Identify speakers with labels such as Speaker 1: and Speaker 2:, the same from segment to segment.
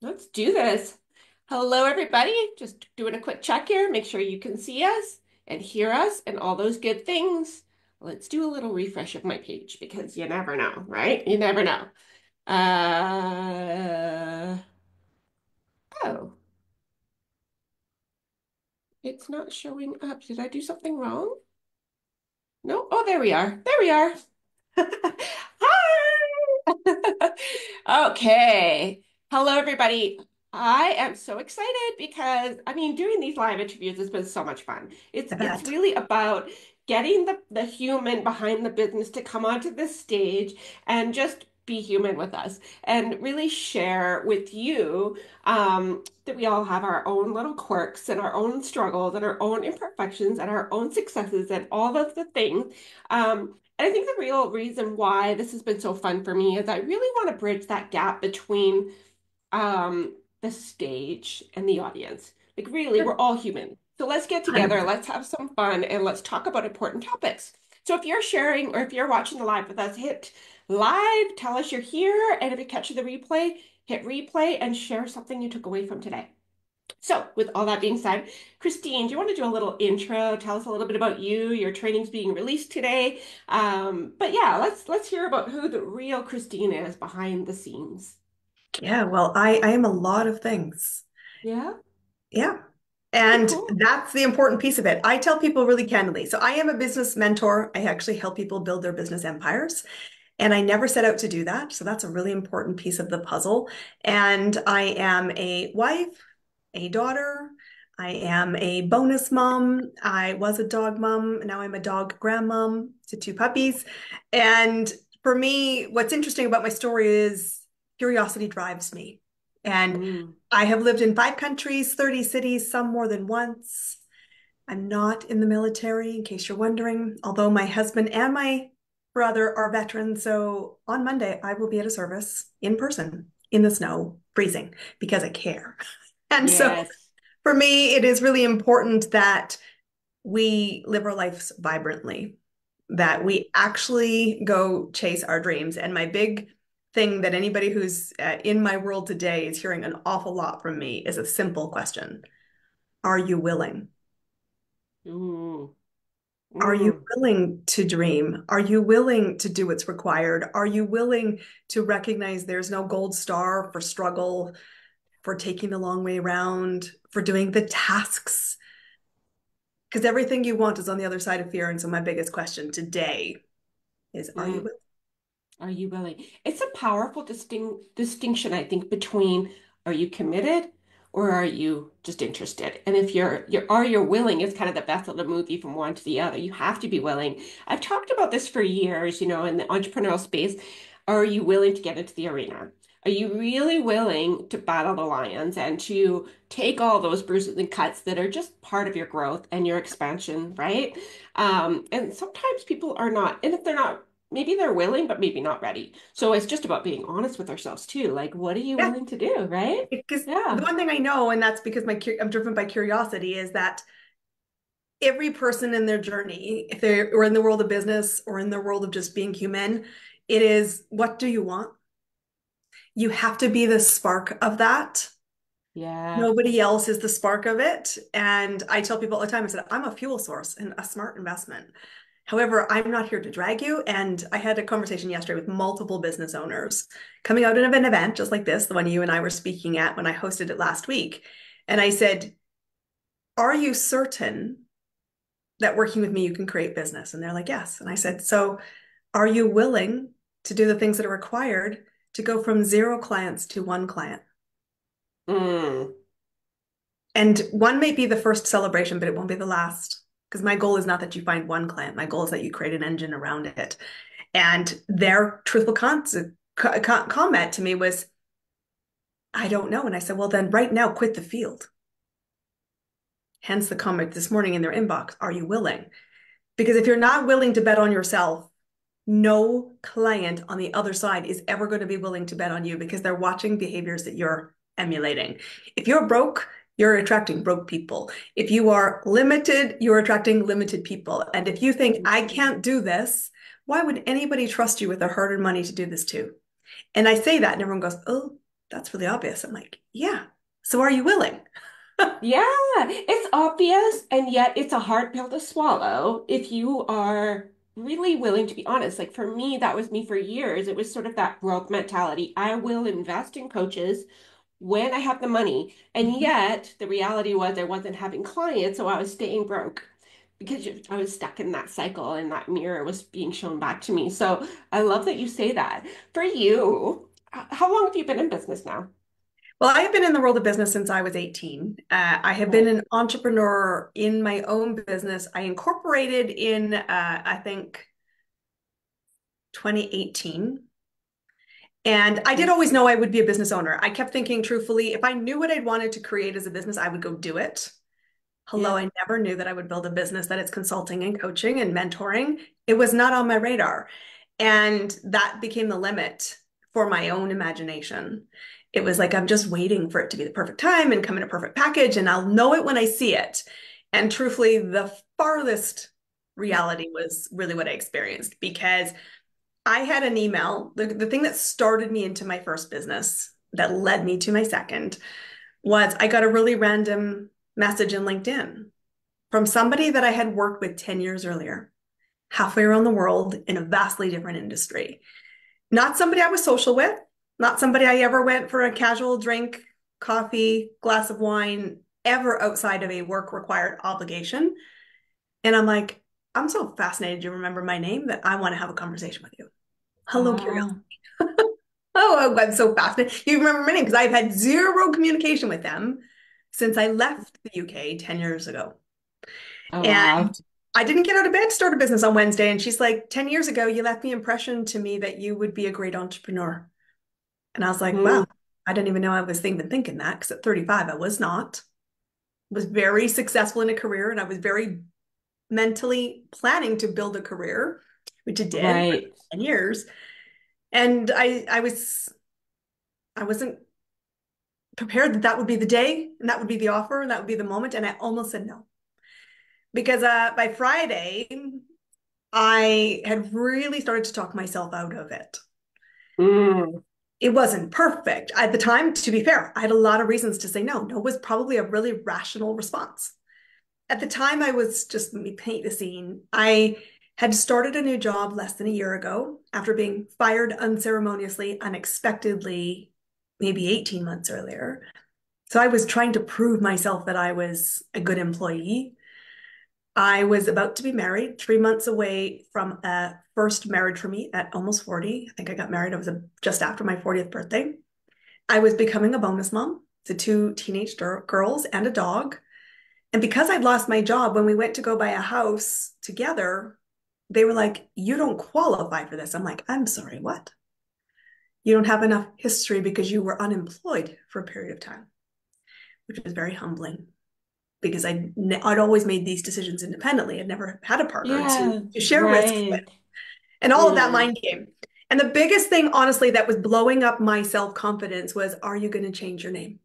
Speaker 1: Let's do this. Hello, everybody. Just doing a quick check here. Make sure you can see us and hear us and all those good things. Let's do a little refresh of my page because you never know, right? You never know. Oh, it's not showing up. Did I do something wrong? No. Oh, there we are. There we are. Hi. Okay. Hello, everybody. I am so excited because doing these live interviews has been so much fun. It's
Speaker 2: I
Speaker 1: it's
Speaker 2: bet.
Speaker 1: really about getting the human behind the business to come onto this stage and just be human with us and really share with you that we all have our own little quirks and our own struggles and our own imperfections and our own successes and all of the things. And I think the real reason why this has been so fun for me is I really want to bridge that gap between the stage and the audience. Like, really, we're all human. So let's get together,
Speaker 2: 100%.
Speaker 1: let's have some fun, and let's talk about important topics. So if you're sharing or if you're watching the live with us, hit live, tell us you're here, and if you catch the replay, hit replay and share something you took away from today. So, with all that being said, Christine, do you want to do a little intro? Tell us a little bit about you. Your training's being released today. But yeah, let's hear about who the real Christine is behind the scenes.
Speaker 2: Yeah, well, I am a lot of things.
Speaker 1: Yeah.
Speaker 2: Yeah.
Speaker 1: Okay,
Speaker 2: And
Speaker 1: cool.
Speaker 2: that's the important piece of it. I tell people really candidly. So I am a business mentor. I actually help people build their business empires. And I never set out to do that. So that's a really important piece of the puzzle. And I am a wife, a daughter. I am a bonus mom. I was a dog mom. Now I'm a dog grandmom to two puppies. And for me, what's interesting about my story is curiosity drives me. And
Speaker 1: Mm.
Speaker 2: I have lived in 5 countries, 30 cities, some more than once. I'm not in the military, in case you're wondering, although my husband and my brother are veterans. So on Monday, I will be at a service in person in the snow, freezing, because I care. And so
Speaker 1: Yes.
Speaker 2: for me, it is really important that we live our lives vibrantly, that
Speaker 1: Mm.
Speaker 2: we actually go chase our dreams. And my big thing that anybody who's in my world today is hearing an awful lot from me is a simple question. Are you willing?
Speaker 1: Mm.
Speaker 2: Are you
Speaker 1: Mm.
Speaker 2: willing to dream? Are you willing to do what's required? Are you willing to recognize there's no gold star for struggle, for taking the long way around, for doing the tasks? Because everything you want is on the other side of fear. And so my biggest question today is, are you
Speaker 1: Mm.
Speaker 2: willing?
Speaker 1: Are you willing? It's a powerful distinction, I think, between are you committed or are you just interested? And if you're willing is kind of the best of the movie from one to the other. You have to be willing. I've talked about this for years, in the entrepreneurial space. Are you willing to get into the arena? Are you really willing to battle the lions and to take all those bruises and cuts that are just part of your growth and your expansion, right? And sometimes people are not, and if they're not maybe they're willing, but maybe not ready. So it's just about being honest with ourselves too. Like, what are you
Speaker 2: Yeah,
Speaker 1: willing to do, right?
Speaker 2: because the
Speaker 1: Yeah.
Speaker 2: one thing I know, and that's because I'm driven by curiosity, is that every person in their journey, if they are in the world of business or in the world of just being human, it is what do you want? You have to be the spark of that.
Speaker 1: Yeah.
Speaker 2: Nobody else is the spark of it. And I tell people all the time, I said, I'm a fuel source and a smart investment. However, I'm not here to drag you. And I had a conversation yesterday with multiple business owners coming out of an event just like this, the one you and I were speaking at when I hosted it last week. And I said, are you certain that working with me, you can create business? And they're like, yes. And I said, so are you willing to do the things that are required to go from 0 clients to 1 client?
Speaker 1: Mm.
Speaker 2: And one may be the first celebration, but it won't be the last. Because my goal is not that you find 1 client. My goal is that you create an engine around it. And their truthful comment to me was, I don't know. And I said, well, then right now, quit the field. Hence the comment this morning in their inbox. Are you willing? Because if you're not willing to bet on yourself, no client on the other side is ever going to be willing to bet on you because they're watching behaviors that you're emulating. If you're broke, you're attracting broke people. If you are limited, you're attracting limited people. And if you think, I
Speaker 1: Mm.
Speaker 2: can't do this, why would anybody trust you with their hard earned money to do this too? And I say that, and everyone goes, oh. that's really obvious. I'm like, yeah. So are you willing?
Speaker 1: Yeah, it's obvious, and yet it's a hard pill to swallow if you are really willing to be honest. Like for me, that was me for years. It was sort of that growth mentality. I will invest in coaches when I have the money. And
Speaker 2: Mhm.
Speaker 1: yet the reality was I wasn't having clients, so I was staying broke because I was stuck in that cycle and that mirror was being shown back to me. So I love that you say that. For you, how long have you been in business now?
Speaker 2: Well, I have been in the world of business since I was 18. I have been
Speaker 1: Right.
Speaker 2: an entrepreneur in my own business. I incorporated in, I think, 2018. And I did always know I would be a business owner. I kept thinking, truthfully, if I knew what I'd wanted to create as a business, I would go do it. Hello,
Speaker 1: Yeah.
Speaker 2: I never knew that I would build a business that is consulting and coaching and mentoring. It was not on my radar. And that became the limit for my own imagination. It was like, I'm just waiting for it to be the perfect time and come in a perfect package, and I'll know it when I see it. And truthfully, the farthest reality was really what I experienced because I had an email. The thing that started me into my first business that led me to my second was I got a really random message in LinkedIn from somebody that I had worked with 10 years earlier, halfway around the world in a vastly different industry. Not somebody I was social with, not somebody I ever went for a casual drink, coffee, glass of wine, ever outside of a work required obligation. And I'm like, I'm so fascinated you remember my name that I want to have a conversation with you. Hello, curiosity.
Speaker 1: Ah,
Speaker 2: Oh, I'm so fascinated. You remember my name because I've had zero communication with them since I left the UK 10 years ago.
Speaker 1: oh
Speaker 2: And
Speaker 1: wow.
Speaker 2: I didn't get out of bed to start a business on Wednesday. And she's like, 10 years ago, you left the impression to me that you would be a great entrepreneur. And I was like, wow,
Speaker 1: Hmm.
Speaker 2: I didn't even know I was even thinking that because at 35, I was not. I was very successful in a career and I was very mentally planning to build a career, which it did for
Speaker 1: Right.
Speaker 2: 10 years. And I wasn't prepared that that would be the day and that would be the offer and that would be the moment. And I almost said no because by Friday, I had really started to talk myself out of it.
Speaker 1: Mm,
Speaker 2: It wasn't perfect at the time, to be fair. I had a lot of reasons to say no. No was probably a really rational response. At the time, I was just, let me paint the scene. I had started a new job less than a year ago after being fired unceremoniously, unexpectedly, maybe 18 months earlier. So I was trying to prove myself that I was a good employee. I was about to be married, 3 months away from a first marriage for me at almost 40. I think I got married. I was just after my 40th birthday. I was becoming a bonus mom to two teenage girls and a dog. And because I'd lost my job, when we went to go buy a house together, they were like, you don't qualify for this. I'm like, I'm sorry, what? You don't have enough history because you were unemployed for a period of time, which was very humbling because I'd always made these decisions independently. I'd never had a partner
Speaker 1: yeah,
Speaker 2: to share risks with
Speaker 1: right.
Speaker 2: and all of that
Speaker 1: Mm,
Speaker 2: mind game. And the biggest thing, honestly, that was blowing up my self-confidence was, are you going to change your name?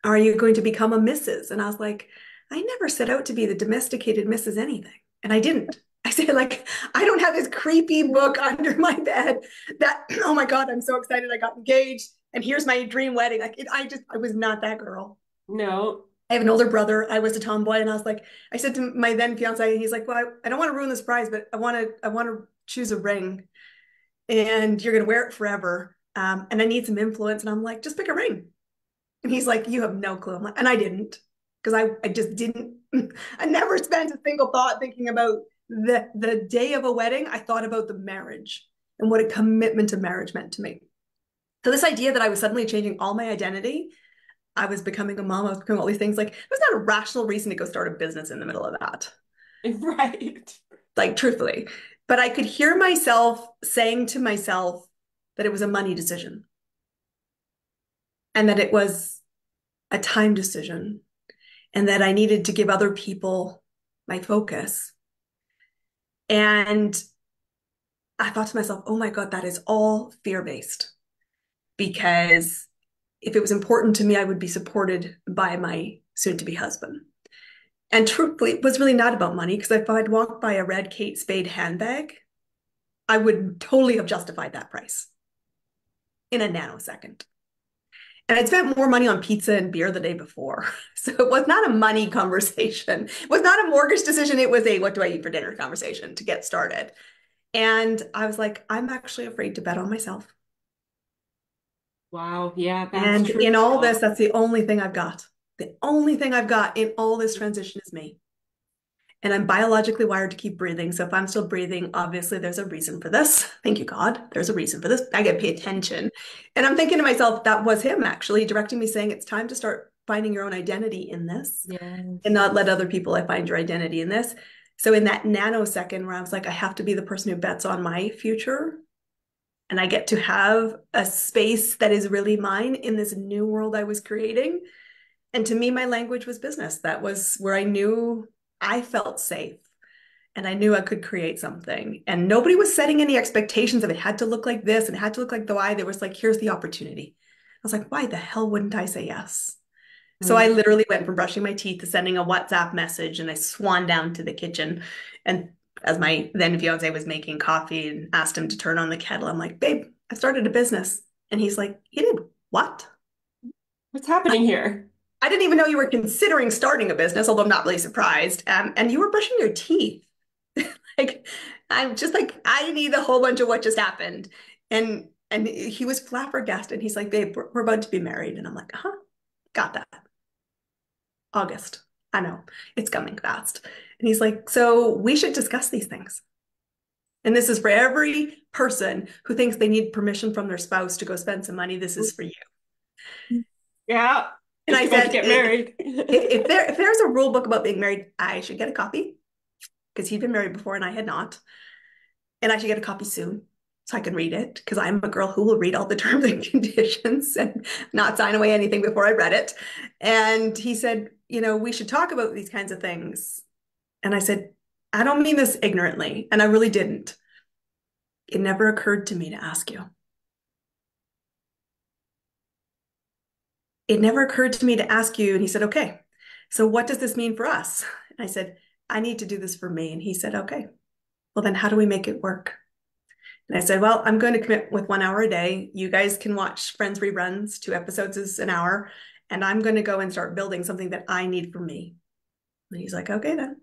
Speaker 2: Are you going to become a Mrs.? And I was like, I never set out to be the domesticated Mrs. anything. And I didn't. I said, like, I don't have this creepy book under my bed that, oh my God, I'm so excited I got engaged. And here's my dream wedding. I was not that girl.
Speaker 1: no,
Speaker 2: I have an older brother. I was a tomboy, and I was like, I said to my then fiance, he's like, well, I don't want to ruin the surprise, but I want to choose a ring, and you're gonna wear it forever. And I need some influence, and I'm like, just pick a ring. And he's like, you have no clue. I'm like, and I didn't, because I just didn't. I never spent a single thought thinking about the day of a wedding. I thought about the marriage and what a commitment to marriage meant to me. So this idea that I was suddenly changing all my identity, I was becoming a mom, I was becoming all these things. Like, there's not a rational reason to go start a business in the middle of that.
Speaker 1: right.
Speaker 2: Like, truthfully. But I could hear myself saying to myself that it was a money decision and that it was a time decision and that I needed to give other people my focus. And I thought to myself, oh my God, that is all fear based because if it was important to me, I would be supported by my soon to be husband. And truthfully, it was really not about money because if I'd walked by a red Kate Spade handbag, I would totally have justified that price. in a nanosecond. And I'd spent more money on pizza and beer the day before. So it was not a money conversation. It was not a mortgage decision. It was a what do I eat for dinner conversation to get started. And I was like, I'm actually afraid to bet on myself.
Speaker 1: Wow. Yeah, that's
Speaker 2: And
Speaker 1: true.
Speaker 2: in all
Speaker 1: Though.
Speaker 2: this, that's the only thing I've got. The only thing I've got in all this transition is me. And I'm biologically wired to keep breathing. So if I'm still breathing, obviously there's a reason for this. Thank you, God. There's a reason for this. I get to pay attention. And I'm thinking to myself, that was him actually directing me saying it's time to start finding your own identity in this and
Speaker 1: Yes.
Speaker 2: not let other people find your identity in this. So in that nanosecond where I was like, I have to be the person who bets on my future and I get to have a space that is really mine in this new world I was creating. And to me, my language was business. That was where I knew I felt safe and I knew I could create something. And nobody was setting any expectations of it had to look like this and it had to look like the Y. There was like, here's the opportunity. I was like, why the hell wouldn't I say yes? So I
Speaker 1: Mm.
Speaker 2: literally went from brushing my teeth to sending a WhatsApp message and I swan down to the kitchen. And as my then fiance was making coffee and asked him to turn on the kettle, I'm like, babe, I started a business. And he's like, you did what?
Speaker 1: What's happening here?
Speaker 2: I didn't even know you were considering starting a business, although I'm not really surprised. And you were brushing your teeth. Like, I'm just like, I need a whole bunch of what just happened. And he was flabbergasted. He's like, babe, we're about to be married. And I'm like, huh, got that. August. I know it's coming fast. And he's like, so we should discuss these things. And this is for every person who thinks they need permission from their spouse to go spend some money. This is for you.
Speaker 1: Yeah,
Speaker 2: And
Speaker 1: just
Speaker 2: I
Speaker 1: about to
Speaker 2: said,
Speaker 1: get married.
Speaker 2: if there's a rule book about being married, I should get a copy because he'd been married before and I had not. And I should get a copy soon so I can read it because I'm a girl who will read all the terms and conditions and not sign away anything before I read it. And he said, we should talk about these kinds of things. And I said, I don't mean this ignorantly. And I really didn't. It never occurred to me to ask you. It never occurred to me to ask you. And he said, okay, so what does this mean for us? And I said, I need to do this for me. And he said, okay, well, then how do we make it work? And I said, well, I'm going to commit with 1 hour a day. You guys can watch Friends reruns, 2 episodes is an hour. And I'm going to go and start building something that I need for me. And he's like, okay, then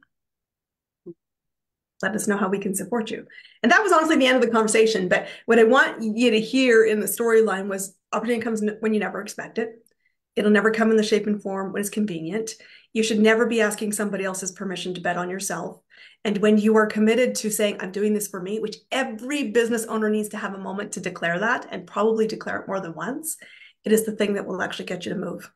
Speaker 2: let us know how we can support you. And that was honestly the end of the conversation. But what I want you to hear in the storyline was opportunity comes when you never expect it. It'll never come in the shape and form when it's convenient. You should never be asking somebody else's permission to bet on yourself. And when you are committed to saying, I'm doing this for me, which every business owner needs to have a moment to declare that and probably declare it more than once, it is the thing that will actually get you to move.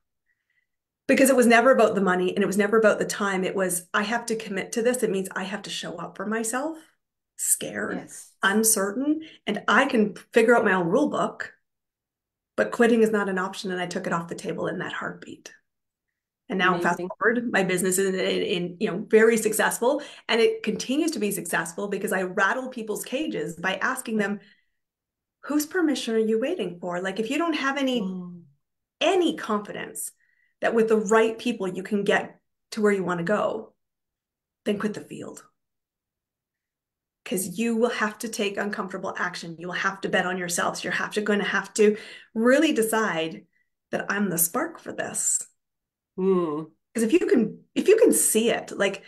Speaker 2: Because it was never about the money and it was never about the time. It was, I have to commit to this. It means I have to show up for myself, scared,
Speaker 1: Yes.
Speaker 2: uncertain, and I can figure out my own rule book, but quitting is not an option. And I took it off the table in that heartbeat. And now fast
Speaker 1: Amazing.
Speaker 2: forward, my business is very successful and it continues to be successful because I rattle people's cages by asking them, whose permission are you waiting for? Like if you don't have
Speaker 1: Mm.
Speaker 2: any confidence that with the right people you can get to where you want to go, then quit the field. Because you will have to take uncomfortable action. You will have to bet on yourself. So going to have to really decide that I'm the spark for this.
Speaker 1: Mm.
Speaker 2: Because if you can see it, like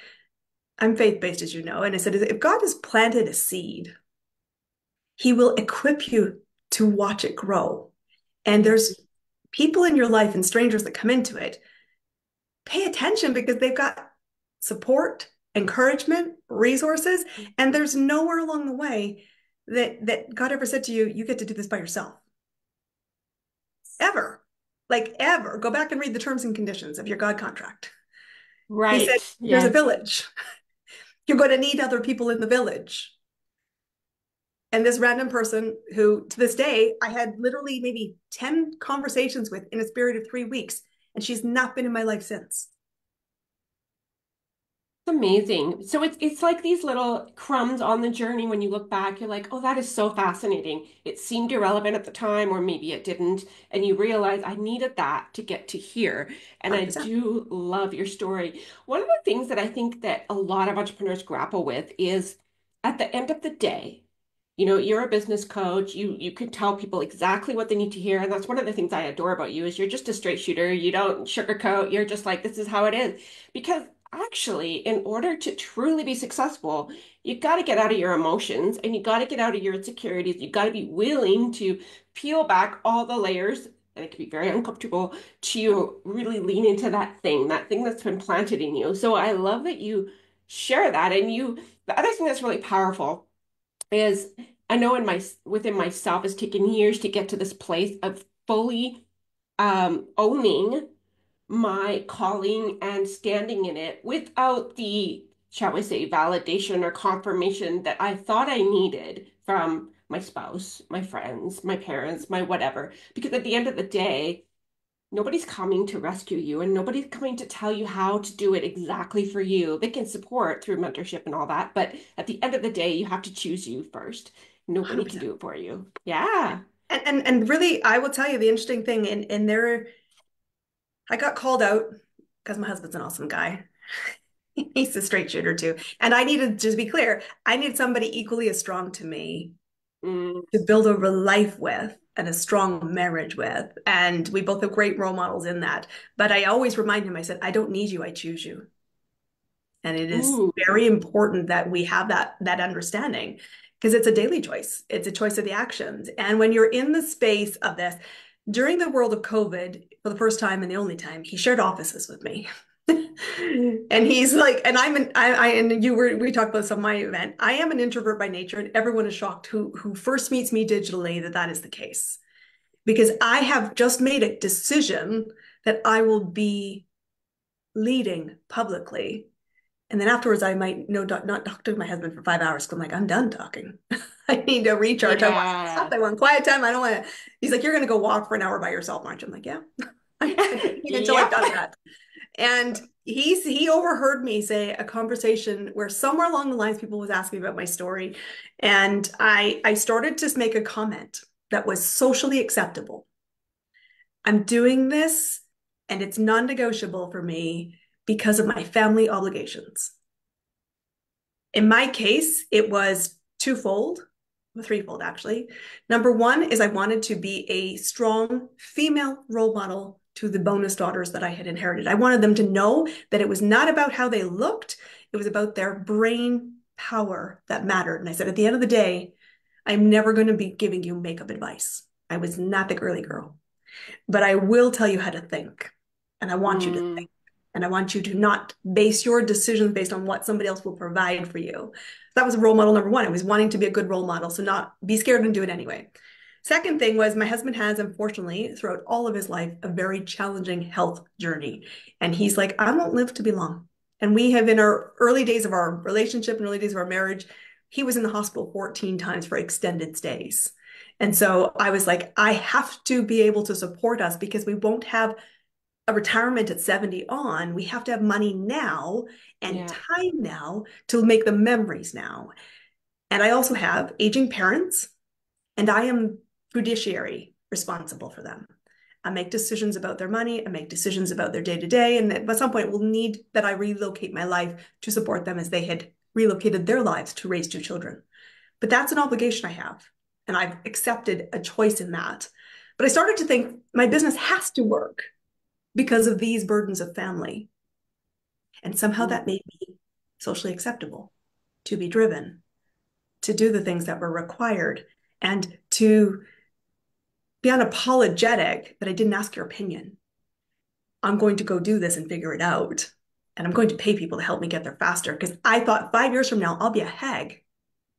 Speaker 2: I'm faith-based, as you know, and I said, if God has planted a seed, he will equip you to watch it grow. And
Speaker 1: Yes.
Speaker 2: there's people in your life and strangers that come into it. Pay attention because they've got support, encouragement, resources, and there's nowhere along the way that God ever said to you, you get to do this by yourself. Ever. Like ever. Go back and read the terms and conditions of your God contract. He said,
Speaker 1: Right.
Speaker 2: there's a
Speaker 1: Yes.
Speaker 2: village. You're going to need other people in the village. And this random person who, to this day, I had literally maybe 10 conversations with in a period of 3 weeks, and she's not been in my life since.
Speaker 1: It's amazing. So it's like these little crumbs on the journey when you look back, you're like, oh, that is so fascinating. It seemed irrelevant at the time, or maybe it didn't. And you realize I needed that to get to here. And I
Speaker 2: 100%.
Speaker 1: do love your story. One of the things that I think that a lot of entrepreneurs grapple with is at the end of the day, You're a business coach. You can tell people exactly what they need to hear. And that's one of the things I adore about you is you're just a straight shooter. You don't sugarcoat. You're just like, this is how it is. Because actually, in order to truly be successful, you got to get out of your emotions and you got to get out of your insecurities. You got to be willing to peel back all the layers. And it can be very uncomfortable to really lean into that thing that's been planted in you. So I love that you share that. The other thing that's really powerful is I know within myself it's taken years to get to this place of fully owning my calling and standing in it without the, shall we say, validation or confirmation that I thought I needed from my spouse, my friends, my parents, my whatever. Because at the end of the day, nobody's coming to rescue you and nobody's coming to tell you how to do it exactly for you. They can support through mentorship and all that, but at the end of the day, you have to choose you first. Nobody can
Speaker 2: 100%.
Speaker 1: do it for you. Yeah.
Speaker 2: And really, I will tell you the interesting thing in there, I got called out because my husband's an awesome guy. He's a straight shooter too. And I needed, just to be clear, I needed somebody equally as strong to me
Speaker 1: Mm.
Speaker 2: to build a life with and a strong marriage with. And we both have great role models in that. But I always remind him, I said, I don't need you, I choose you. And it is
Speaker 1: Ooh.
Speaker 2: very important that we have that understanding because it's a daily choice. It's a choice of the actions. And when you're in the space of this, during the world of COVID, for the first time and the only time, he shared offices with me. And he's like, and and we talked about this on my event. I am an introvert by nature, and everyone is shocked who first meets me digitally that is the case. Because I have just made a decision that I will be leading publicly, and then afterwards, I might not talk to my husband for 5 hours because I'm like, I'm done talking. I need to recharge. I want stuff.
Speaker 1: Yeah.
Speaker 2: I want quiet time. I don't want to. He's like, you're going to go walk for an hour by yourself, aren't you? I'm like, yeah, I'm waiting until I've
Speaker 1: Yep.
Speaker 2: done that. And he overheard me say a conversation where somewhere along the lines, people was asking about my story. And I started to make a comment that was socially acceptable. I'm doing this and it's non-negotiable for me because of my family obligations. In my case, it was twofold, threefold actually. Number one is I wanted to be a strong female role model to the bonus daughters that I had inherited. I wanted them to know that it was not about how they looked, it was about their brain power that mattered. And I said, at the end of the day, I'm never going to be giving you makeup advice. I was not the girly girl, but I will tell you how to think. And I want you to
Speaker 1: Mm.
Speaker 2: think. And I want you to not base your decisions based on what somebody else will provide for you. That was role model number one. I was wanting to be a good role model. So not be scared and do it anyway. Second thing was my husband has, unfortunately, throughout all of his life, a very challenging health journey. And he's like, I won't live to be long. And we have, in our early days of our relationship and early days of our marriage, he was in the hospital 14 times for extended stays. And so I was like, I have to be able to support us because we won't have a retirement at 70 on. We have to have money now and
Speaker 1: Yeah.
Speaker 2: time now to make the memories now. And I also have aging parents, and I am fiduciary responsible for them. I make decisions about their money. I make decisions about their day to day. And at some point, we'll need that I relocate my life to support them as they had relocated their lives to raise two children. But that's an obligation I have. And I've accepted a choice in that. But I started to think my business has to work because of these burdens of family. And somehow
Speaker 1: Mm.
Speaker 2: that made me socially acceptable to be driven, to do the things that were required, and to be unapologetic that I didn't ask your opinion. I'm going to go do this and figure it out. And I'm going to pay people to help me get there faster because I thought 5 years from now, I'll be a hag.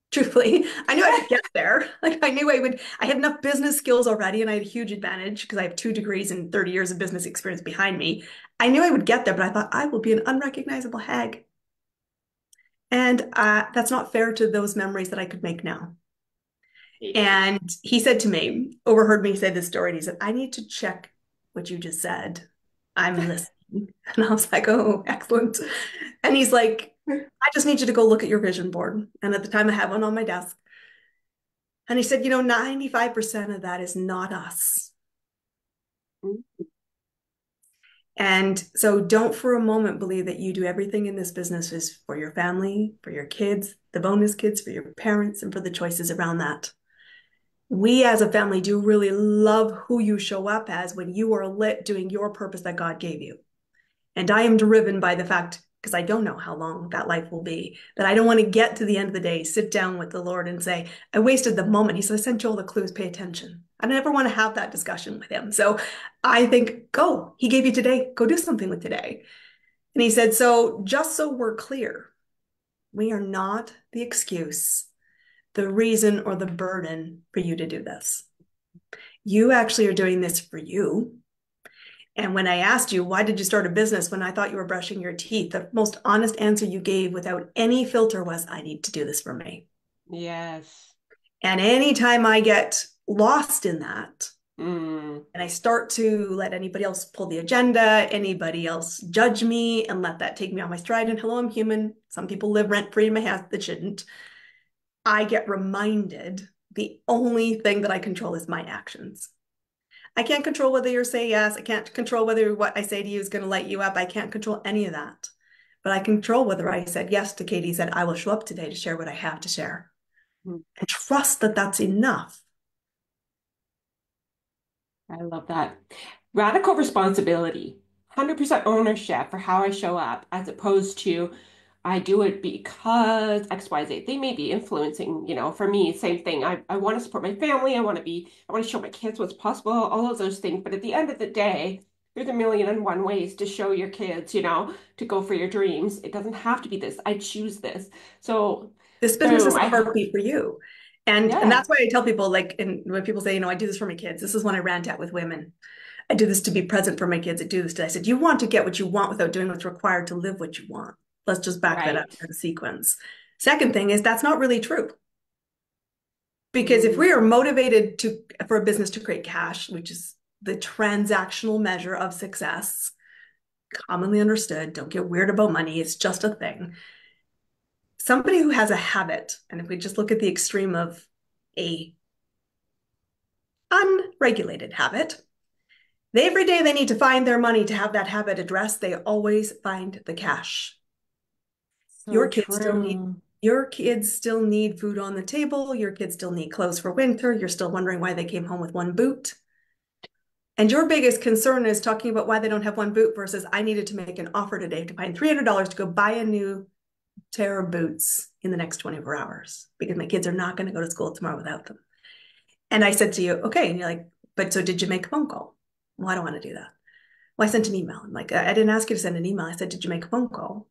Speaker 2: Truthfully, I knew I would get there. Like I knew I would, I had enough business skills already and I had a huge advantage because I have 2 degrees and 30 years of business experience behind me. I knew I would get there, but I thought I will be an unrecognizable hag. And that's not fair to those memories that I could make now. And he said to me, overheard me say this story, and he said, I need to check what you just said. I'm listening. And I was like, oh, excellent. And he's like, I just need you to go look at your vision board. And at the time, I had one on my desk. And he said, 95% of that is not us. And so don't for a moment believe that you do everything in this business is for your family, for your kids, the bonus kids, for your parents, and for the choices around that. We as a family do really love who you show up as when you are lit doing your purpose that God gave you. And I am driven by the fact, because I don't know how long that life will be, that I don't want to get to the end of the day, sit down with the Lord and say, I wasted the moment. He said, I sent you all the clues, pay attention. I never want to have that discussion with him. So I think, go. He gave you today. Go do something with today. And he said, so just so we're clear, we are not the excuse, the reason, or the burden for you to do this. You actually are doing this for you. And when I asked you, why did you start a business when I thought you were brushing your teeth? The most honest answer you gave without any filter was, I need to do this for me.
Speaker 1: Yes.
Speaker 2: And anytime I get lost in that,
Speaker 1: Mm.
Speaker 2: and I start to let anybody else pull the agenda, anybody else judge me, and let that take me on my stride, and hello, I'm human. Some people live rent free in my house that shouldn't. I get reminded the only thing that I control is my actions. I can't control whether you say yes. I can't control whether what I say to you is going to light you up. I can't control any of that. But I control whether I said yes to Katie, said, I will show up today to share what I have to share and trust that that's enough.
Speaker 1: I love that. Radical responsibility, 100% ownership for how I show up, as opposed to I do it because XYZ. They may be influencing, for me, same thing. I want to support my family. I want to show my kids what's possible, all of those things. But at the end of the day, there's a million and one ways to show your kids, to go for your dreams. It doesn't have to be this. I choose this. So,
Speaker 2: This business
Speaker 1: boom.
Speaker 2: is a heartbeat for you. And
Speaker 1: Yeah.
Speaker 2: that's why I tell people, like, and when people say, I do this for my kids, this is when I rant at with women. I do this to be present for my kids. I do this to, I said, you want to get what you want without doing what's required to live what you want. Let's just back that up
Speaker 1: Right.
Speaker 2: in sequence. Second thing is that's not really true. Because if we are
Speaker 1: Mm.
Speaker 2: motivated for a business to create cash, which is the transactional measure of success, commonly understood, don't get weird about money, it's just a thing. Somebody who has a habit, and if we just look at the extreme of a unregulated habit, every day they need to find their money to have that habit addressed, they always find the cash.
Speaker 1: So
Speaker 2: Your kids still need
Speaker 1: true.
Speaker 2: your kids still need food on the table, your kids still need clothes for winter, you're still wondering why they came home with one boot. And your biggest concern is talking about why they don't have one boot versus I needed to make an offer today to find $300 to go buy a new pair of boots in the next 24 hours because my kids are not going to go to school tomorrow without them. And I said to you, okay. And you're like, but so did you make a phone call? Well, I don't want to do that. Well, I sent an email. I'm like, I didn't ask you to send an email. I said, did you make a phone call?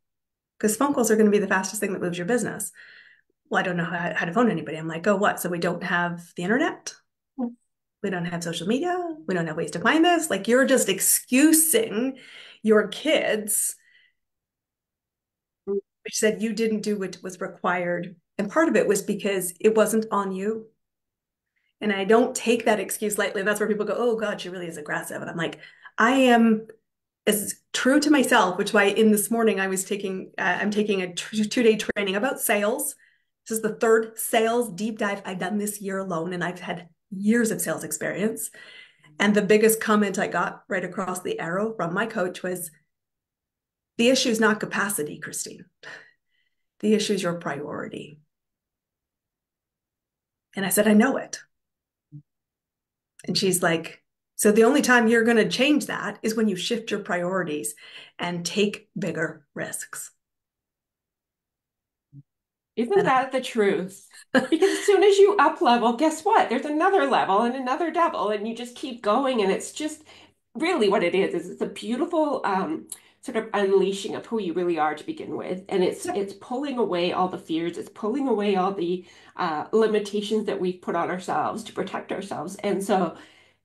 Speaker 2: Because phone calls are going to be the fastest thing that moves your business. Well, I don't know how to phone anybody. I'm like, oh, what? So we don't have the internet? We don't have social media. We don't have ways to find this. Like you're just excusing your kids, which said you didn't do what was required. And part of it was because it wasn't on you. And I don't take that excuse lightly. And that's where people go, oh God, she really is aggressive. And I'm like, I am as true to myself, which why in this morning I'm taking a 2-day training about sales. This is the third sales deep dive I've done this year alone. And I've had years of sales experience. And the biggest comment I got right across the arrow from my coach was, the issue is not capacity, Christine. The issue is your priority. And I said, I know it. And she's like, so the only time you're going to change that is when you shift your priorities and take bigger risks.
Speaker 1: Isn't
Speaker 2: And
Speaker 1: that the truth? Because as soon as you up level, guess what? There's another level and another level, and you just keep going. And it's just really what it is it's a beautiful sort of unleashing of who you really are to begin with. And it's pulling away all the fears, it's pulling away all the limitations that we've put on ourselves to protect ourselves. And so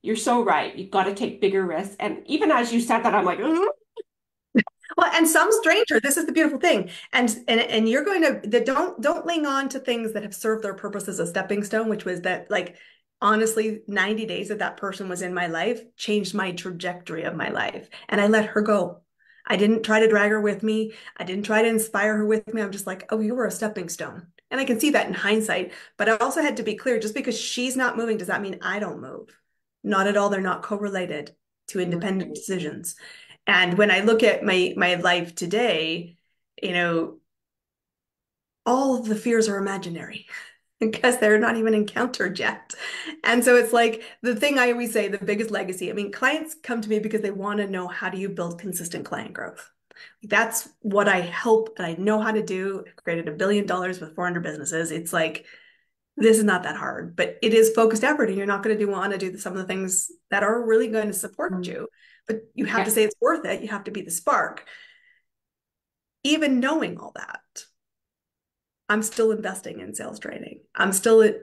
Speaker 1: you're so right. You've got to take bigger risks. And even as you said that, I'm like, "Ugh."
Speaker 2: well, and some stranger, this is the beautiful thing. And you're going to that don't cling on to things that have served their purpose as a stepping stone, which was that like honestly, 90 days that that person was in my life changed my trajectory of my life. And I let her go. I didn't try to drag her with me. I didn't try to inspire her with me. I'm just like, oh, you were a stepping stone. And I can see that in hindsight. But I also had to be clear, just because she's not moving, does that mean I don't move? Not at all. They're not correlated to independent
Speaker 1: Right.
Speaker 2: decisions. And when I look at my life today, you know, all of the fears are imaginary because they're not even encountered yet. And so it's like the thing I always say, the biggest legacy. I mean, clients come to me because they want to know, how do you build consistent client growth? That's what I help and I know how to do. I created $1 billion with 400 businesses. It's like, this is not that hard, but it is focused effort, and you're not going to want to do some of the things that are really going to support
Speaker 1: Mm.
Speaker 2: you. But you have to
Speaker 1: Yeah.
Speaker 2: say it's worth it. You have to be the spark. Even knowing all that, I'm still investing in sales training. I'm still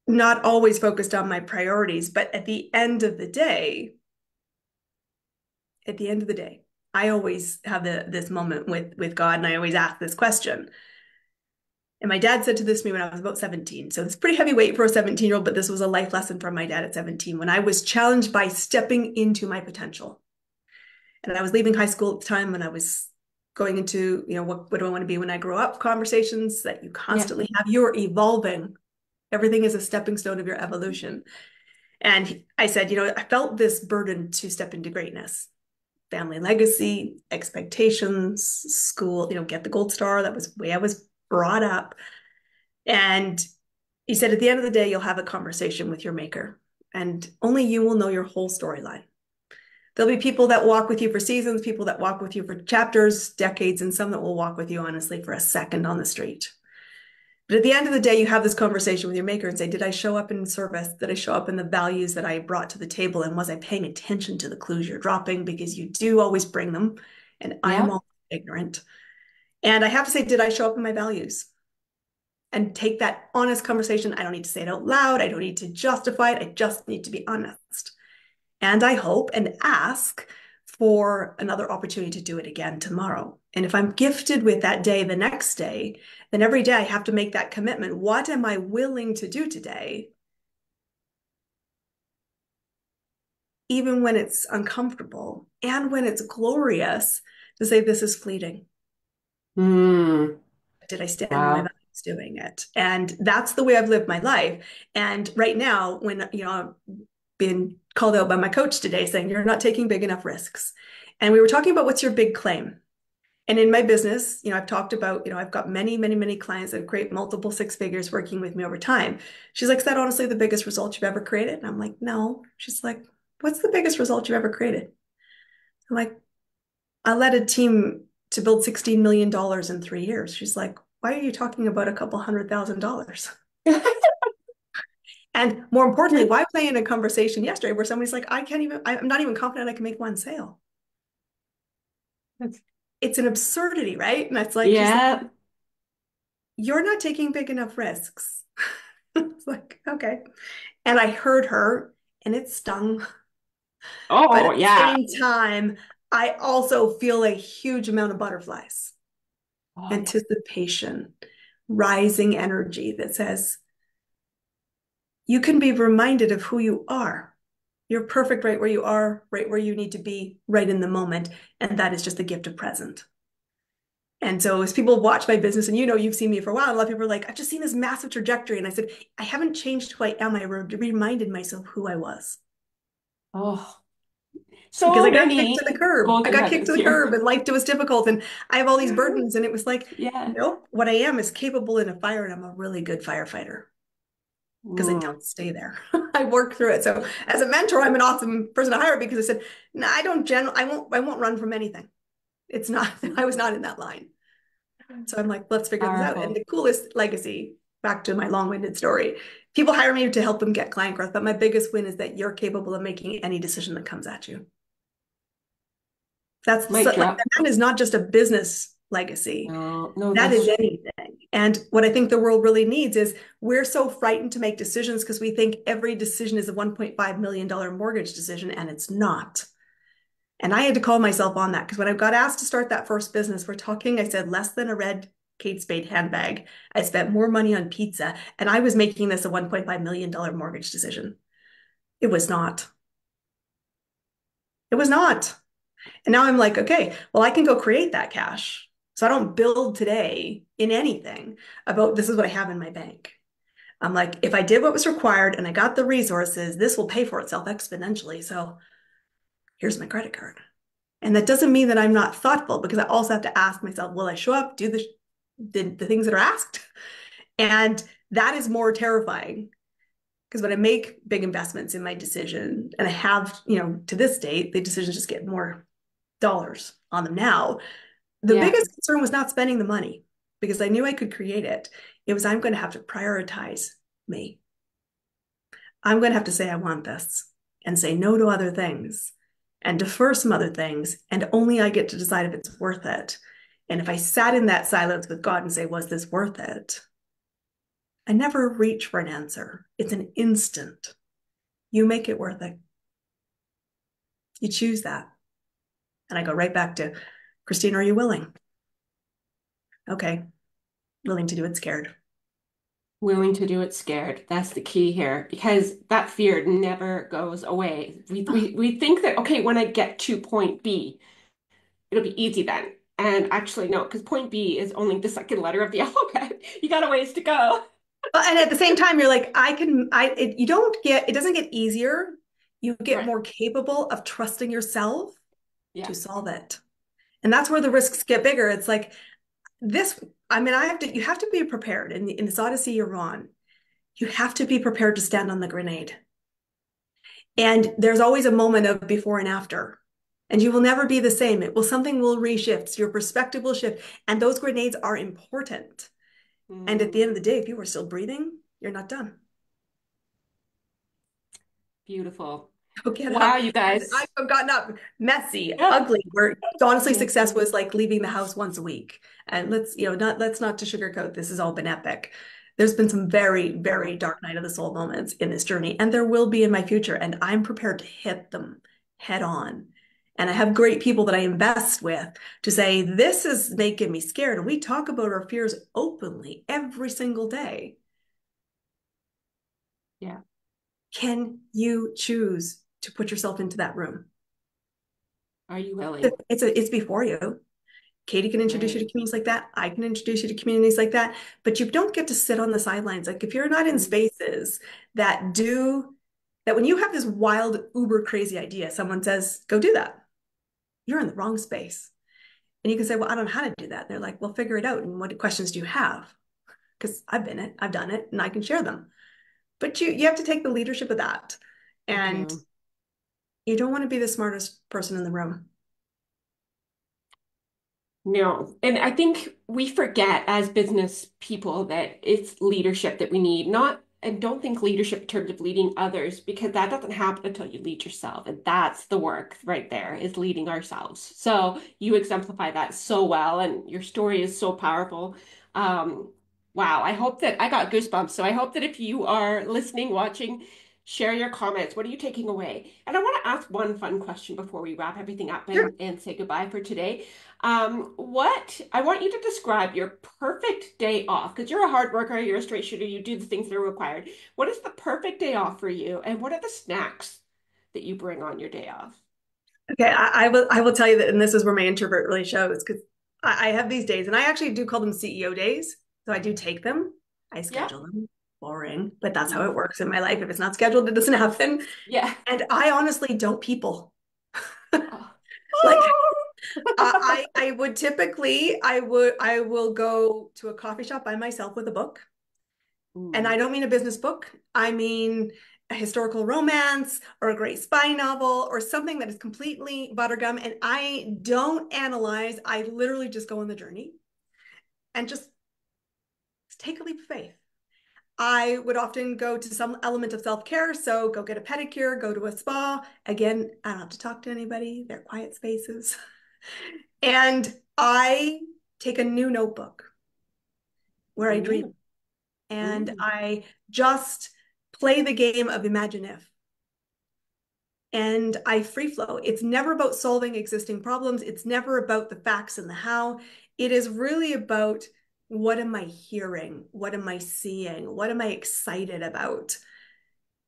Speaker 2: not always focused on my priorities, but at the end of the day, I always have this moment with God, and I always ask this question. And my dad said to this to me when I was about 17. So it's pretty heavyweight for a 17-year-old, but this was a life lesson from my dad at 17 when I was challenged by stepping into my potential. And I was leaving high school at the time, and I was going into, what do I want to be when I grow up? Conversations that you
Speaker 1: Yeah.
Speaker 2: constantly have. You're evolving. Everything is a stepping stone of your evolution. And I said, I felt this burden to step into greatness. Family legacy, expectations, school, get the gold star. That was the way I was brought up. And he said, at the end of the day, you'll have a conversation with your maker, and only you will know your whole storyline. There'll be people that walk with you for seasons, people that walk with you for chapters, decades, and some that will walk with you, honestly, for a second on the street. But at the end of the day, you have this conversation with your maker and say, did I show up in service? Did I show up in the values that I brought to the table? And was I paying attention to the clues you're dropping? Because you do always bring them, and I am
Speaker 1: Yeah.
Speaker 2: all ignorant. And I have to say, did I show up in my values? And take that honest conversation. I don't need to say it out loud. I don't need to justify it. I just need to be honest. And I hope and ask for another opportunity to do it again tomorrow. And if I'm gifted with that day the next day, then every day I have to make that commitment. What am I willing to do today, even when it's uncomfortable and when it's glorious, to say this is fleeting?
Speaker 1: Mm.
Speaker 2: Did I stand in my
Speaker 1: Wow.
Speaker 2: values doing it? And that's the way I've lived my life. And right now, when, I've been called out by my coach today saying, you're not taking big enough risks. And we were talking about, what's your big claim? And in my business, I've talked about, I've got many, many, many clients that create multiple six figures working with me over time. She's like, is that honestly the biggest result you've ever created? And I'm like, no. She's like, what's the biggest result you've ever created? I'm like, I led a team to build $16 million in 3 years. She's like, why are you talking about a couple $100,000? And more importantly, why was I in a conversation yesterday where somebody's like, I'm not even confident I can make one sale? It's an absurdity, right? And it's like, she's like,
Speaker 1: Yeah.
Speaker 2: you're not taking big enough risks. It's like, okay. And I heard her, and it stung. But
Speaker 1: Oh,
Speaker 2: at the
Speaker 1: yeah.
Speaker 2: same time, I also feel a huge amount of butterflies,
Speaker 1: Oh, yeah.
Speaker 2: anticipation, rising energy that says, you can be reminded of who you are. You're perfect right where you are, right where you need to be, right in the moment. And that is just the gift of present. And so as people watch my business, and you've seen me for a while, a lot of people are like, I've just seen this massive trajectory. And I said, I haven't changed who I am. I reminded myself who I was,
Speaker 1: Oh,
Speaker 2: because
Speaker 1: so
Speaker 2: I got kicked to the
Speaker 1: many
Speaker 2: curb. I
Speaker 1: golden
Speaker 2: got kicked to
Speaker 1: nuggets
Speaker 2: the
Speaker 1: here.
Speaker 2: curb, and life was difficult. And I have all these burdens. And it was like,
Speaker 1: Yeah.
Speaker 2: nope, what I am is capable in a fire, and I'm a really good firefighter because I
Speaker 1: Mm.
Speaker 2: don't stay there. I work through it. So as a mentor, I'm an awesome person to hire, because I said, no, I won't run from anything. It's not, I was not in that line. So I'm like, let's figure this out. And
Speaker 1: Powerful.
Speaker 2: the coolest legacy, back to my long-winded story, people hire me to help them get client growth, but my biggest win is that you're capable of making any decision that comes at you. That's
Speaker 1: Mic
Speaker 2: like,
Speaker 1: drop.
Speaker 2: that is not just a business legacy.
Speaker 1: No, no,
Speaker 2: That
Speaker 1: that's
Speaker 2: is
Speaker 1: true.
Speaker 2: anything. And what I think the world really needs is, we're so frightened to make decisions because we think every decision is a $1.5 million mortgage decision, and it's not. And I had to call myself on that, because when I got asked to start that first business, we're talking, I said, less than a red Kate Spade handbag. I spent more money on pizza, and I was making this a $1.5 million mortgage decision. It was not. It was not. And now I'm like, okay, well, I can go create that cash. So I don't build today in anything about, this is what I have in my bank. I'm like, if I did what was required and I got the resources, this will pay for itself exponentially. So here's my credit card. And that doesn't mean that I'm not thoughtful because I also have to ask myself, will I show up, do the things that are asked? And that is more terrifying because when I make big investments in my decision, and I have, to this date, the decisions just get more dollars on them now. The
Speaker 1: Yeah.
Speaker 2: biggest concern was not spending the money because I knew I could create it. It was I'm going to have to prioritize me. I'm going to have to say I want this and say no to other things and defer some other things. And only I get to decide if it's worth it. And if I sat in that silence with God and say, was this worth it? I never reach for an answer. It's an instant. You make it worth it. You choose that. And I go right back to, Christine, are you willing? Okay, willing to do it scared.
Speaker 1: Willing to do it scared. That's the key here because that fear never goes away. We think that, okay, when I get to point B, it'll be easy then. And actually, no, because point B is only the second letter of the alphabet. You got a ways to go.
Speaker 2: Well, and at the same time, you're like, you don't get, it doesn't get easier. You get
Speaker 1: Right.
Speaker 2: more capable of trusting yourself
Speaker 1: Yeah.
Speaker 2: to solve it. And that's where the risks get bigger. It's like this, I mean, you have to be prepared in this Odyssey you're on. You have to be prepared to stand on the grenade. And there's always a moment of before and after. And you will never be the same. Something will reshift. Your perspective will shift. And those grenades are important. And at the end of
Speaker 1: Mm,
Speaker 2: the day, if you are still breathing, you're not done.
Speaker 1: beautiful.
Speaker 2: Go get
Speaker 1: Wow,
Speaker 2: up.
Speaker 1: you
Speaker 2: And
Speaker 1: guys.
Speaker 2: I've gotten up messy,
Speaker 1: Yeah.
Speaker 2: ugly, where honestly
Speaker 1: Yeah.
Speaker 2: success was like leaving the house once a week. And let's not to sugarcoat, this has all been epic. There's been some very, very dark night of the soul moments in this journey, and there will be in my future. And I'm prepared to hit them head on. And I have great people that I invest with to say, this is making me scared. And we talk about our fears openly every single day.
Speaker 1: Yeah.
Speaker 2: Can you choose to put yourself into that room?
Speaker 1: Are you willing?
Speaker 2: It's before you. Katie can introduce you to
Speaker 1: Right.
Speaker 2: communities like that. I can introduce you to communities like that. But you don't get to sit on the sidelines. Like if you're not in
Speaker 1: Mm,
Speaker 2: spaces that when you have this wild, uber crazy idea, someone says, go do that. You're in the wrong space. And you can say, well, I don't know how to do that. And they're like, well, figure it out. And what questions do you have? Because I've done it, and I can share them. But you have to take the leadership of that.
Speaker 1: you
Speaker 2: And
Speaker 1: do.
Speaker 2: you don't want to be the smartest person in the room.
Speaker 1: No. And I think we forget as business people that it's leadership that we need, not, and don't think leadership in terms of leading others, because that doesn't happen until you lead yourself. And that's the work right there, is leading ourselves. So you exemplify that so well, and your story is so powerful. Um, wow. I hope that I got goosebumps. So I hope that if you are listening, watching, share your comments. What are you taking away? And I want to ask one fun question before we wrap everything up
Speaker 2: Sure.
Speaker 1: and say goodbye for today. What I want you to describe your perfect day off because you're a hard worker, you're a straight shooter, you do the things that are required. What is the perfect day off for you, and what are the snacks that you bring on your day off?
Speaker 2: Okay, I will tell you that, and this is where my introvert really shows because I have these days, and I actually do call them CEO days. So I do take them, I
Speaker 1: Yeah.
Speaker 2: schedule them. Boring, but that's how
Speaker 1: Mm.
Speaker 2: it works in my life. If it's not scheduled, it doesn't happen.
Speaker 1: Yeah.
Speaker 2: And I honestly don't people.
Speaker 1: Oh.
Speaker 2: Like I would typically I will go to a coffee shop by myself with a book. And I
Speaker 1: Mm.
Speaker 2: don't mean a business book. I mean a historical romance or a great spy novel or something that is completely buttergum. And I don't analyze. I literally just go on the journey and just take a leap of faith. I would often go to some element of self-care. So go get a pedicure, go to a spa. Again, I don't have to talk to anybody. They're quiet spaces. And I take a new notebook where I dream
Speaker 1: Mm.
Speaker 2: and
Speaker 1: Mm.
Speaker 2: I just play the game of imagine if. And I free flow. It's never about solving existing problems. It's never about the facts and the how. It is really about what am I hearing? What am I seeing? What am I excited about?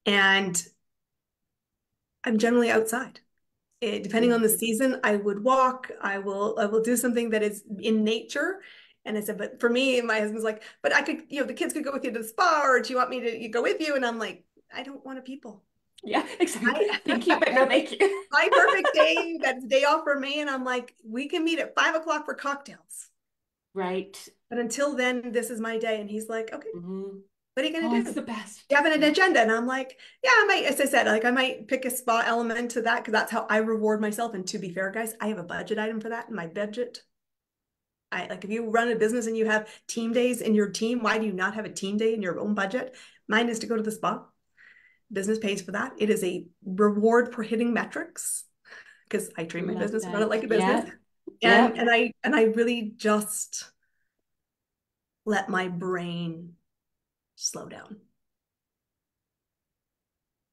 Speaker 2: And I'm generally outside. Depending on the
Speaker 1: Mm.
Speaker 2: season, I would walk. I will do something that is in nature. And I said, but for me, my husband's like, but I could, the kids could go with you to the spa, or do you want me to go with you? And I'm like, I don't want to people.
Speaker 1: Yeah, exactly.
Speaker 2: I
Speaker 1: Thank you, but no thank you.
Speaker 2: my perfect day, that's a day off for me, and I'm like, we can meet at 5 o'clock for cocktails.
Speaker 1: Right.
Speaker 2: But until then, this is my day. And he's like, okay,
Speaker 1: Hmm.
Speaker 2: what are you gonna
Speaker 1: Oh, it's
Speaker 2: do?
Speaker 1: the best.
Speaker 2: You have an
Speaker 1: Yeah.
Speaker 2: agenda? And I'm like, yeah, I might, as I said, like I might pick a spa element to that because that's how I reward myself. And to be fair, guys, I have a budget item for that in my budget. I like if you run a business and you have team days in your team, why do you not have a team day in your own budget? Mine is to go to the spa. Business pays for that. It is a reward for hitting metrics because I treat my
Speaker 1: Love
Speaker 2: business about it
Speaker 1: that.
Speaker 2: like a business.
Speaker 1: Yeah.
Speaker 2: And
Speaker 1: Yep.
Speaker 2: and I really just let my brain slow down.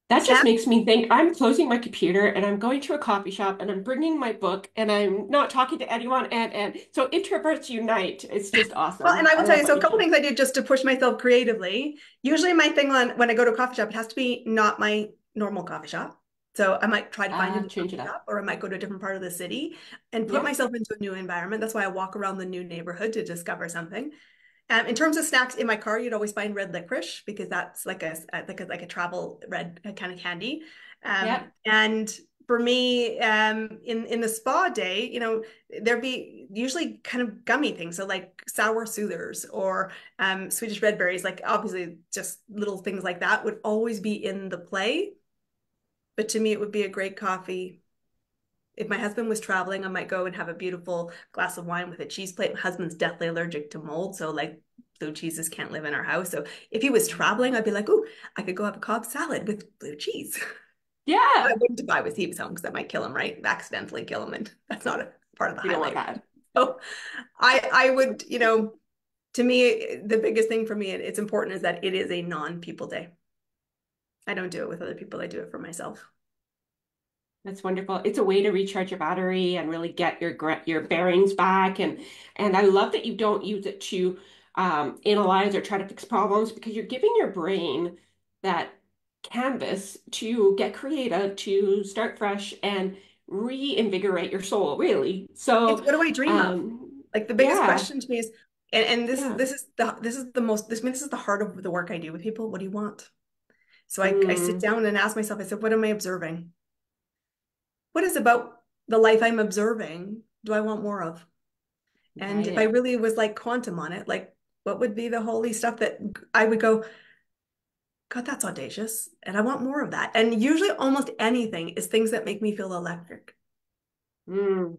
Speaker 1: That just
Speaker 2: Snap.
Speaker 1: makes me think I'm closing my computer and I'm going to a coffee shop and I'm bringing my book and I'm not talking to anyone and so introverts unite. It's just
Speaker 2: Well, and
Speaker 1: awesome.
Speaker 2: I will
Speaker 1: I
Speaker 2: tell
Speaker 1: love
Speaker 2: you,
Speaker 1: what
Speaker 2: so a
Speaker 1: you
Speaker 2: couple
Speaker 1: do.
Speaker 2: things I do just to push myself creatively. Usually my thing on when I go to a coffee shop, it has to be not my normal coffee shop. So I might try to find a new
Speaker 1: Change
Speaker 2: coffee
Speaker 1: it up.
Speaker 2: shop or I might go to a different part of the city and put
Speaker 1: Yeah.
Speaker 2: myself into a new environment. That's why I walk around the new neighborhood to discover something. In terms of snacks in my car, you'd always find red licorice because that's like a travel red kind of candy.
Speaker 1: Yep.
Speaker 2: And for me, in the spa day, there'd be usually kind of gummy things, so like sour soothers or Swedish red berries. Like obviously, just little things like that would always be in the play. But to me, it would be a great coffee. If my husband was traveling, I might go and have a beautiful glass of wine with a cheese plate. My husband's deathly allergic to mold, so like blue cheeses can't live in our house. So if he was traveling, I'd be like, "Ooh, I could go have a Cobb salad with blue cheese." I
Speaker 1: Yeah.
Speaker 2: wouldn't if I was he was home because that might kill him, right? Accidentally kill him, and that's not a part of the
Speaker 1: We don't want
Speaker 2: highlight.
Speaker 1: that.
Speaker 2: So I would, to me, the biggest thing for me, it's important is that it is a non-people day. I don't do it with other people. I do it for myself.
Speaker 1: That's wonderful. It's a way to recharge your battery and really get your bearings back. And I love that you don't use it to analyze or try to fix problems because you're giving your brain that canvas to get creative, to start fresh and reinvigorate your soul, really.
Speaker 2: It's
Speaker 1: So,
Speaker 2: what do I dream of? Like the biggest
Speaker 1: yeah,
Speaker 2: question to me is, and this
Speaker 1: yeah.
Speaker 2: this is the most this is the heart of the work I do with people. What do you want? So I sit
Speaker 1: Mm,
Speaker 2: down and ask myself, I said, what am I observing? What is about the life I'm observing do I want more of? And if I
Speaker 1: right.
Speaker 2: really was like quantum on it, like what would be the holy stuff that I would go, God, that's audacious. And I want more of that. And usually almost anything is things that make me feel electric.
Speaker 1: Mm,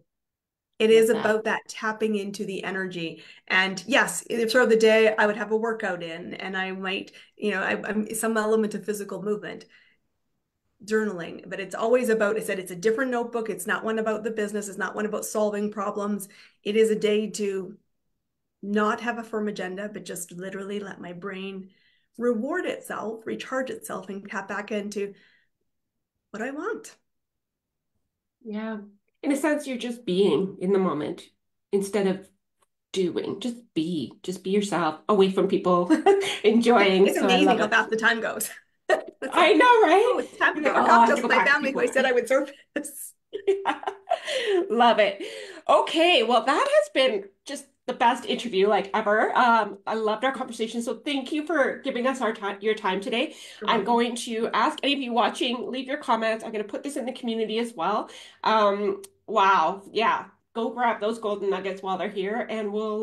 Speaker 2: It is
Speaker 1: love that.
Speaker 2: about that tapping into the energy. And yes, throughout the day, I would have a workout in and I might, I'm some element of physical movement, journaling, but it's always about, I said, it's a different notebook. It's not one about the business. It's not one about solving problems. It is a day to not have a firm agenda, but just literally let my brain reward itself, recharge itself, and tap back into what I want.
Speaker 1: Yeah. In a sense, you're just being in the moment instead of doing. Just be yourself, away from people, enjoying.
Speaker 2: It's
Speaker 1: So I
Speaker 2: amazing
Speaker 1: love
Speaker 2: how
Speaker 1: it.
Speaker 2: fast the time goes. It's
Speaker 1: I
Speaker 2: like,
Speaker 1: know,
Speaker 2: oh,
Speaker 1: right?
Speaker 2: it's time to
Speaker 1: You're
Speaker 2: go
Speaker 1: like,
Speaker 2: for
Speaker 1: oh, I have to
Speaker 2: cocktails
Speaker 1: go
Speaker 2: with my
Speaker 1: back to
Speaker 2: family who I
Speaker 1: people.
Speaker 2: said I would serve this.
Speaker 1: Yeah. Love it. Okay, well, that has been just the best interview like ever. I loved our conversation. So thank you for giving us your time today.
Speaker 2: You're
Speaker 1: I'm
Speaker 2: welcome.
Speaker 1: going to ask any of you watching, leave your comments. I'm going to put this in the community as well. Wow, yeah, go grab those golden nuggets while they're here, and we'll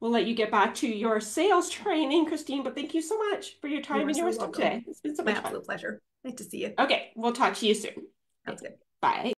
Speaker 1: let you get back to your sales training, Christine. But thank you so much for your
Speaker 2: You
Speaker 1: time
Speaker 2: are
Speaker 1: and your
Speaker 2: so
Speaker 1: wisdom
Speaker 2: welcome.
Speaker 1: today. It's been so
Speaker 2: My
Speaker 1: much fun.
Speaker 2: absolute pleasure. Nice to see you.
Speaker 1: Okay, we'll talk to you soon.
Speaker 2: Sounds
Speaker 1: Okay,
Speaker 2: good.
Speaker 1: bye.